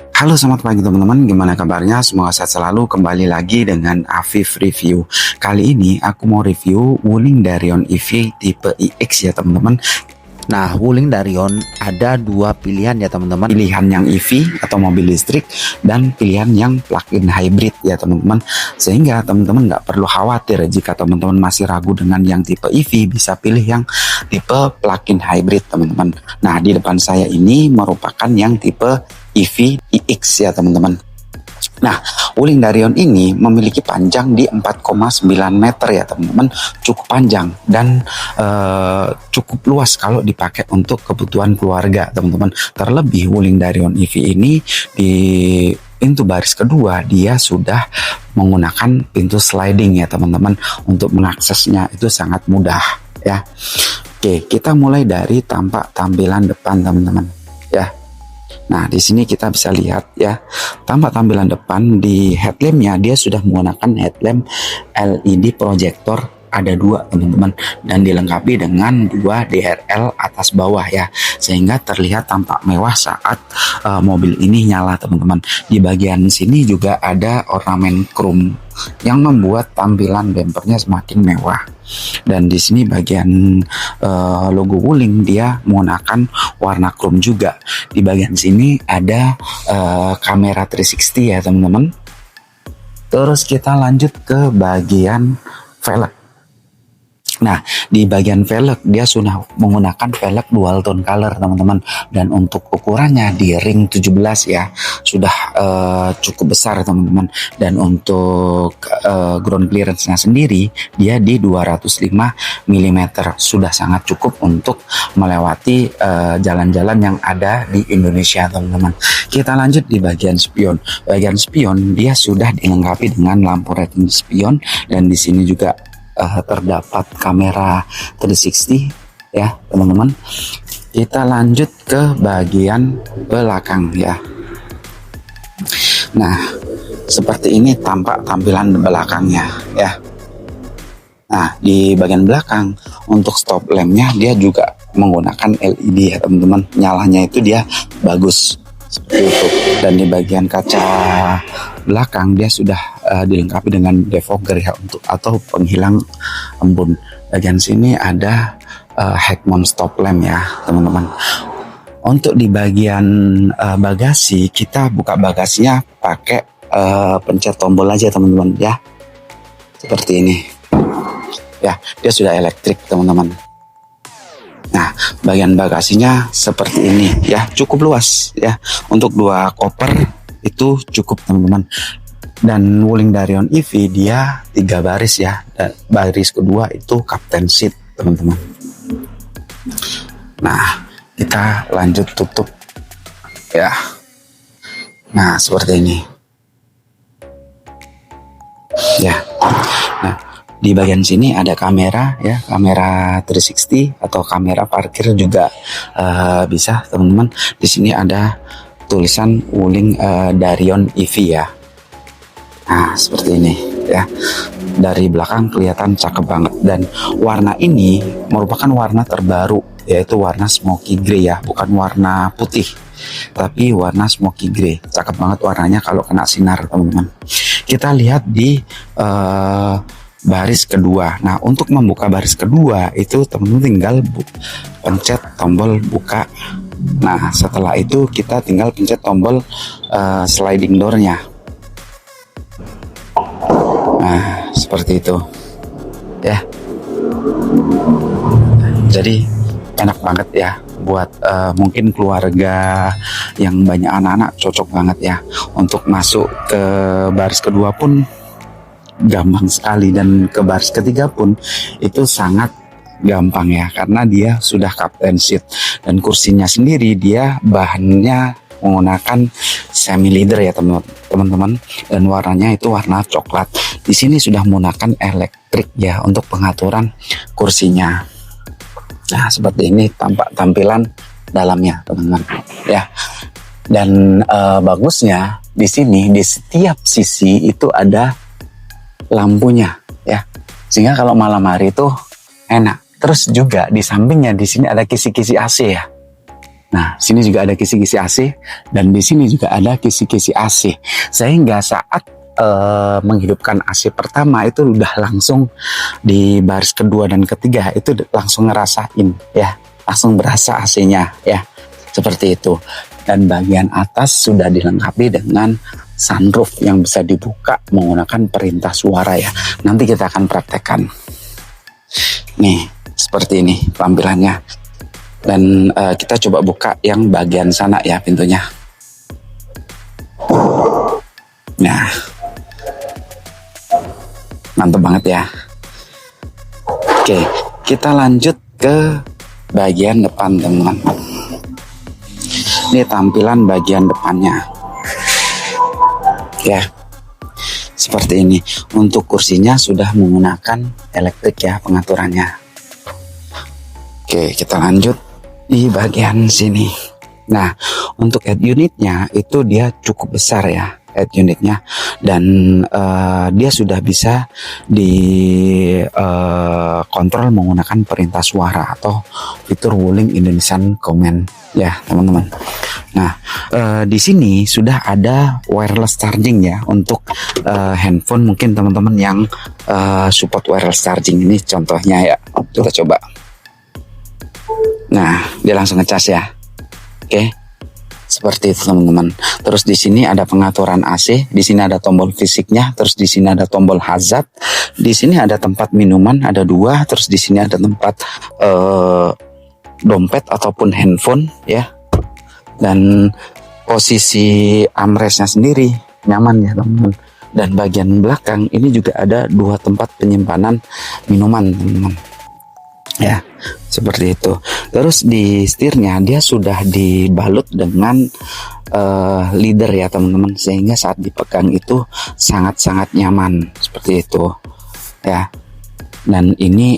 Halo, selamat pagi teman-teman. Gimana kabarnya? Semoga sehat selalu. Kembali lagi dengan Afif Review. Kali ini aku mau review Wuling Darion EV tipe iX ya teman-teman. Nah, Wuling Darion ada dua pilihan ya teman-teman. Pilihan yang EV atau mobil listrik dan pilihan yang plug-in hybrid ya teman-teman. Sehingga teman-teman nggak perlu khawatir jika teman-teman masih ragu dengan yang tipe EV, bisa pilih yang tipe plug-in hybrid teman-teman. Nah, di depan saya ini merupakan yang tipe EV iX ya teman-teman. Nah, Wuling Darion ini memiliki panjang di 4,9 meter ya teman-teman, cukup panjang dan cukup luas kalau dipakai untuk kebutuhan keluarga teman-teman. Terlebih Wuling Darion EV ini di pintu baris kedua dia sudah menggunakan pintu sliding ya teman-teman. Untuk mengaksesnya itu sangat mudah ya. Oke, kita mulai dari tampilan depan teman-teman ya. Nah, di sini kita bisa lihat ya, tampilan depan di headlampnya dia sudah menggunakan headlamp LED proyektor, ada dua teman-teman, dan dilengkapi dengan dua DRL atas bawah ya, sehingga terlihat tampak mewah saat mobil ini nyala teman-teman. Di bagian sini juga ada ornamen chrome yang membuat tampilan bempernya semakin mewah. Dan di sini bagian logo Wuling dia menggunakan warna chrome juga. Di bagian sini ada kamera 360 ya teman-teman. Terus kita lanjut ke bagian velg. Nah, di bagian velg dia sudah menggunakan velg dual tone color teman-teman, dan untuk ukurannya di ring 17 ya, sudah cukup besar teman-teman. Dan untuk ground clearance-nya sendiri dia di 205 mm, sudah sangat cukup untuk melewati jalan-jalan yang ada di Indonesia teman-teman. Kita lanjut di bagian spion. Bagian spion dia sudah dilengkapi dengan lampu retina spion, dan di sini juga terdapat kamera 360 ya teman-teman. Kita lanjut ke bagian belakang ya. Nah, seperti ini tampak tampilan belakangnya ya. Nah, di bagian belakang untuk stop lampnya dia juga menggunakan LED ya teman-teman. Nyalanya itu dia bagus seperti itu. Dan di bagian kaca belakang dia sudah dilengkapi dengan defogger ya, untuk atau penghilang embun. Bagian sini ada head mount stop lamp ya teman-teman. Untuk di bagian bagasi, kita buka bagasinya pakai pencet tombol aja teman-teman ya, seperti ini ya. Dia sudah elektrik teman-teman. Nah, bagian bagasinya seperti ini ya, cukup luas ya. Untuk dua koper itu cukup teman-teman. Dan Wuling Darion EV dia 3 baris ya. Dan baris kedua itu captain seat teman-teman. Nah, kita lanjut tutup ya. Nah, seperti ini ya. Nah, di bagian sini ada kamera ya, kamera 360 atau kamera parkir juga bisa teman-teman. Di sini ada tulisan Wuling Darion EV ya. Nah, seperti ini ya. Dari belakang kelihatan cakep banget, dan warna ini merupakan warna terbaru, yaitu warna smoky grey ya, bukan warna putih tapi warna smoky grey. Cakep banget warnanya kalau kena sinar teman-teman. Kita lihat di baris kedua. Nah, untuk membuka baris kedua itu teman-teman tinggal pencet tombol buka. Nah, setelah itu kita tinggal pencet tombol sliding door-nya. Nah, seperti itu ya. Jadi enak banget ya buat mungkin keluarga yang banyak anak-anak, cocok banget ya. Untuk masuk ke baris kedua pun gampang sekali, dan ke baris ketiga pun itu sangat gampang ya, karena dia sudah captain seat. Dan kursinya sendiri dia bahannya menggunakan semi leather ya teman-teman, dan warnanya itu warna coklat. Di sini sudah menggunakan elektrik ya untuk pengaturan kursinya. Nah, seperti ini tampak tampilan dalamnya teman-teman ya. Dan bagusnya di sini di setiap sisi itu ada lampunya ya, sehingga kalau malam hari itu enak. Terus juga di sampingnya di sini ada kisi-kisi AC ya. Nah, sini juga ada kisi-kisi AC dan di sini juga ada kisi-kisi AC. Sehingga saat menghidupkan AC pertama itu udah langsung di baris kedua dan ketiga itu langsung ngerasain ya, langsung berasa AC-nya ya. Seperti itu. Dan bagian atas sudah dilengkapi dengan sunroof yang bisa dibuka menggunakan perintah suara ya. Nanti kita akan praktekkan. Nih, seperti ini tampilannya. Dan kita coba buka yang bagian sana ya pintunya. Nah, mantap banget ya. Oke, kita lanjut ke bagian depan teman-teman. Ini tampilan bagian depannya. Ya, seperti ini. Untuk kursinya sudah menggunakan elektrik ya pengaturannya. Oke, kita lanjut di bagian sini. Nah, untuk head unitnya itu dia cukup besar ya head unitnya, dan dia sudah bisa kontrol menggunakan perintah suara atau fitur Wuling Indonesian Command ya teman-teman. Nah, di sini sudah ada wireless charging ya untuk handphone. Mungkin teman-teman yang support wireless charging ini contohnya ya, kita coba. Nah, dia langsung ngecas ya. Oke. Seperti itu teman-teman. Terus di sini ada pengaturan AC, di sini ada tombol fisiknya, terus di sini ada tombol hazard, di sini ada tempat minuman ada 2, terus di sini ada tempat dompet ataupun handphone ya. Dan posisi armrestnya sendiri nyaman ya teman-teman. Dan bagian belakang ini juga ada 2 tempat penyimpanan minuman teman-teman. Ya, seperti itu. Terus di setirnya dia sudah dibalut dengan leather ya teman-teman, sehingga saat dipegang itu sangat-sangat nyaman seperti itu ya. Dan ini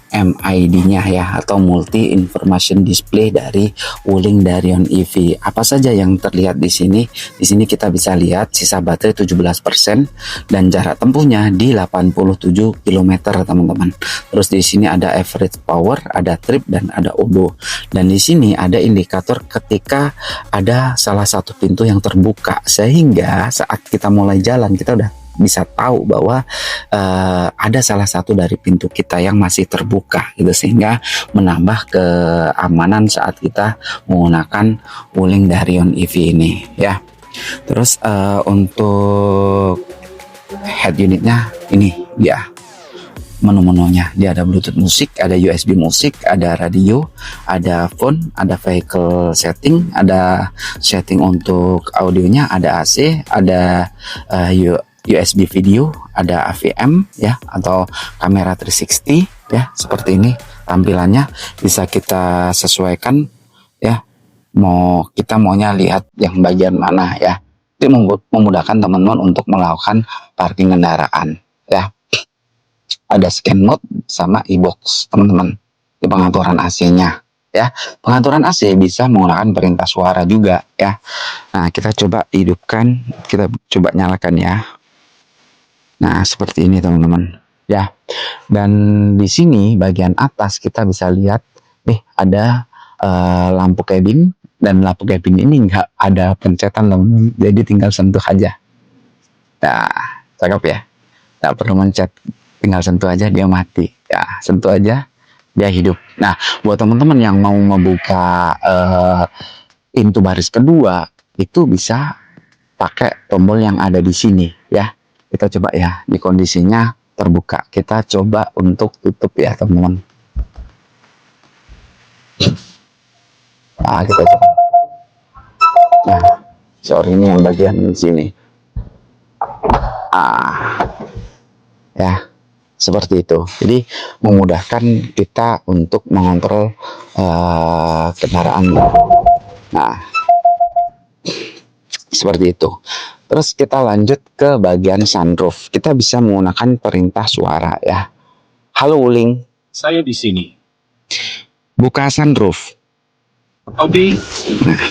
MID-nya ya, atau Multi Information Display dari Wuling Darion EV. Apa saja yang terlihat di sini? Di sini kita bisa lihat sisa baterai 17% dan jarak tempuhnya di 87 km teman-teman. Terus di sini ada average power, ada trip dan ada odo. Dan di sini ada indikator ketika ada salah satu pintu yang terbuka, sehingga saat kita mulai jalan kita udah bisa tahu bahwa ada salah satu dari pintu kita yang masih terbuka gitu, sehingga menambah keamanan saat kita menggunakan Wuling Darion EV ini ya. Terus untuk head unitnya ini dia menu-menunya. Dia ada Bluetooth musik, ada USB musik, ada radio, ada phone, ada vehicle setting, ada setting untuk audionya, ada AC, ada USB video, ada AVM ya, atau kamera 360 ya. Seperti ini tampilannya, bisa kita sesuaikan ya, kita maunya lihat yang bagian mana ya. Itu memudahkan teman-teman untuk melakukan parking kendaraan ya. Ada scan mode sama e-box teman-teman di pengaturan AC-nya ya. Pengaturan AC bisa menggunakan perintah suara juga ya. Nah, kita coba hidupkan, kita coba nyalakan ya. Nah, seperti ini teman-teman ya. Dan di sini bagian atas kita bisa lihat nih ada lampu cabin, dan lampu cabin ini nggak ada pencetan teman-teman, jadi tinggal sentuh aja. Nah, cakep ya, nggak perlu mencet, tinggal sentuh aja dia mati ya, sentuh aja dia hidup. Nah, buat teman-teman yang mau membuka pintu baris kedua itu bisa pakai tombol yang ada di sini ya. Kita coba ya, di kondisinya terbuka. Kita coba untuk tutup ya teman-teman. Nah, kita coba. Nah, sorry, ini yang bagian sini. Ya, seperti itu. Jadi memudahkan kita untuk mengontrol kendaraan. Nah, seperti itu. Terus kita lanjut ke bagian sunroof. Kita bisa menggunakan perintah suara ya. Halo Wuling, Saya di sini. buka sunroof. Oke. Nah,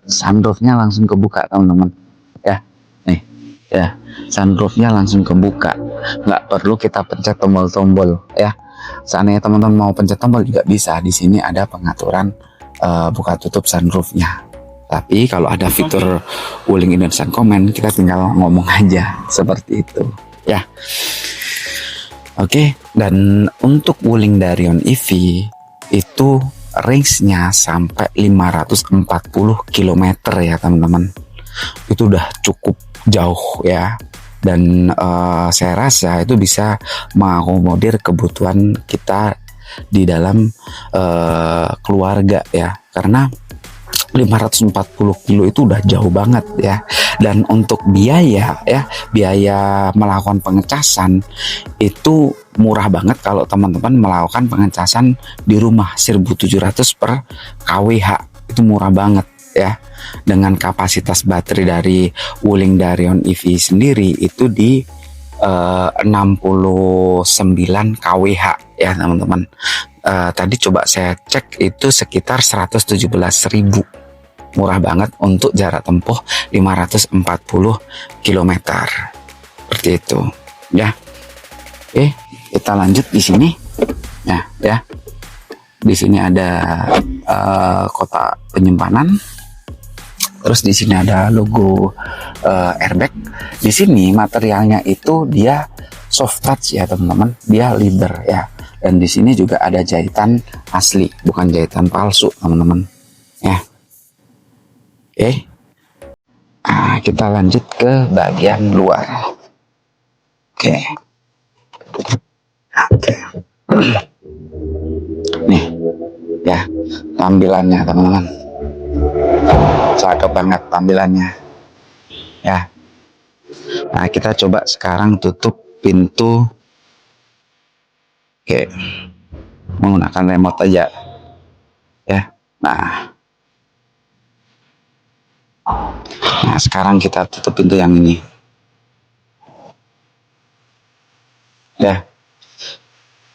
sunroofnya langsung kebuka teman-teman. Ya, nih, ya, sunroofnya langsung kebuka. Nggak perlu kita pencet tombol-tombol ya. seandainya teman-teman mau pencet tombol juga bisa. Di sini ada pengaturan buka tutup sunroofnya. Tapi kalau ada fitur Wuling Indonesian Comment, kita tinggal ngomong aja seperti itu ya. Oke, dan untuk Wuling Darion EV itu range-nya sampai 540 km ya teman-teman. Itu udah cukup jauh ya. Dan saya rasa itu bisa mengakomodir kebutuhan kita di dalam keluarga ya, karena 540 kilo itu udah jauh banget ya. Dan untuk biaya ya, biaya melakukan pengecasan itu murah banget kalau teman-teman melakukan pengecasan di rumah. 1.700 per kWh, itu murah banget ya. Dengan kapasitas baterai dari Wuling Darion EV sendiri itu di 69 kWh ya teman-teman. Tadi coba saya cek itu sekitar 117.000. Murah banget untuk jarak tempuh 540 km. Seperti itu ya. Oke, kita lanjut di sini ya. Di sini ada kotak penyimpanan. Terus di sini ada logo airbag. Di sini materialnya itu dia soft touch ya teman-teman, dia leather ya. Dan di sini juga ada jahitan asli, bukan jahitan palsu teman-teman ya. Oke, nah, kita lanjut ke bagian luar. Oke. Nih ya tampilannya teman-teman, cakep banget tampilannya ya. Nah, kita coba sekarang tutup pintu. Oke, menggunakan remote aja ya. Nah sekarang kita tutup pintu yang ini ya.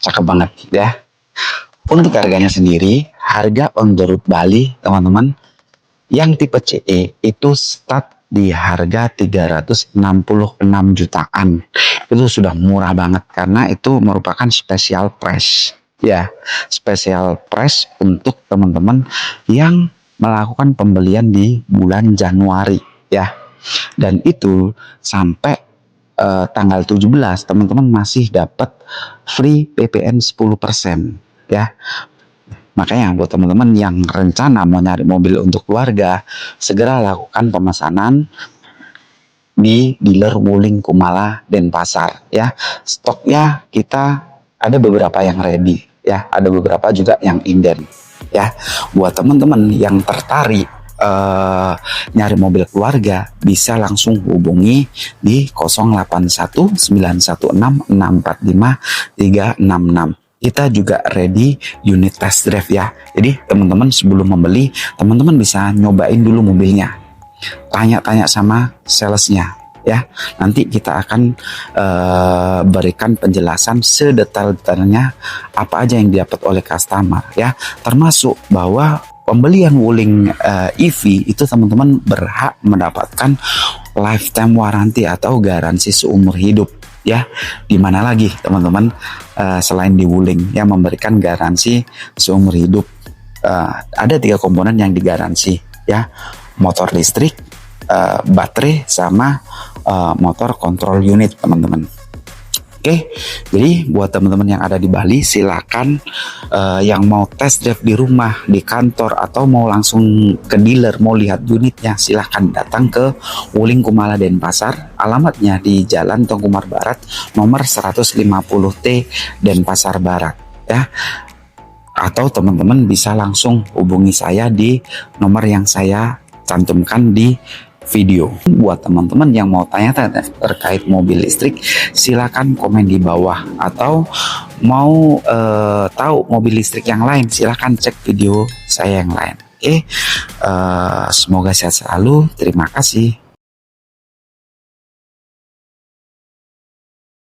Cakep banget ya. Untuk harganya sendiri, harga on the road Bali teman-teman yang tipe CE itu start di harga 366 jutaan. Itu sudah murah banget karena itu merupakan special price ya. Special price untuk teman-teman yang melakukan pembelian di bulan Januari ya. Dan itu sampai tanggal 17 teman-teman masih dapat free PPN 10% ya. Makanya buat teman-teman yang rencana mau nyari mobil untuk keluarga, segera lakukan pemesanan di dealer Wuling Kumala Denpasar ya. Stoknya kita ada beberapa yang ready ya, ada beberapa juga yang inden ya. Buat teman-teman yang tertarik nyari mobil keluarga, bisa langsung hubungi di 081916645366. Kita juga ready unit test drive ya. Jadi teman-teman sebelum membeli, teman-teman bisa nyobain dulu mobilnya, tanya-tanya sama salesnya ya. Nanti kita akan berikan penjelasan sedetail-detailnya apa aja yang didapat oleh customer ya. Termasuk bahwa pembelian Wuling EV itu teman-teman berhak mendapatkan lifetime warranty atau garansi seumur hidup ya. Dimana lagi teman-teman selain di Wuling yang memberikan garansi seumur hidup. Ada 3 komponen yang digaransi ya: motor listrik, baterai, sama motor kontrol unit teman-teman. Oke, jadi buat teman-teman yang ada di Bali, silakan yang mau test drive di rumah, di kantor, atau mau langsung ke dealer mau lihat unitnya, silakan datang ke Wuling Kumala Denpasar. Alamatnya di Jalan Tengkumar Barat nomor 150T Denpasar Barat ya. Atau teman-teman bisa langsung hubungi saya di nomor yang saya cantumkan di video. Buat teman-teman yang mau tanya-tanya terkait mobil listrik, silakan komen di bawah. Atau mau tahu mobil listrik yang lain, silakan cek video saya yang lain. Oke, semoga sehat selalu. Terima kasih.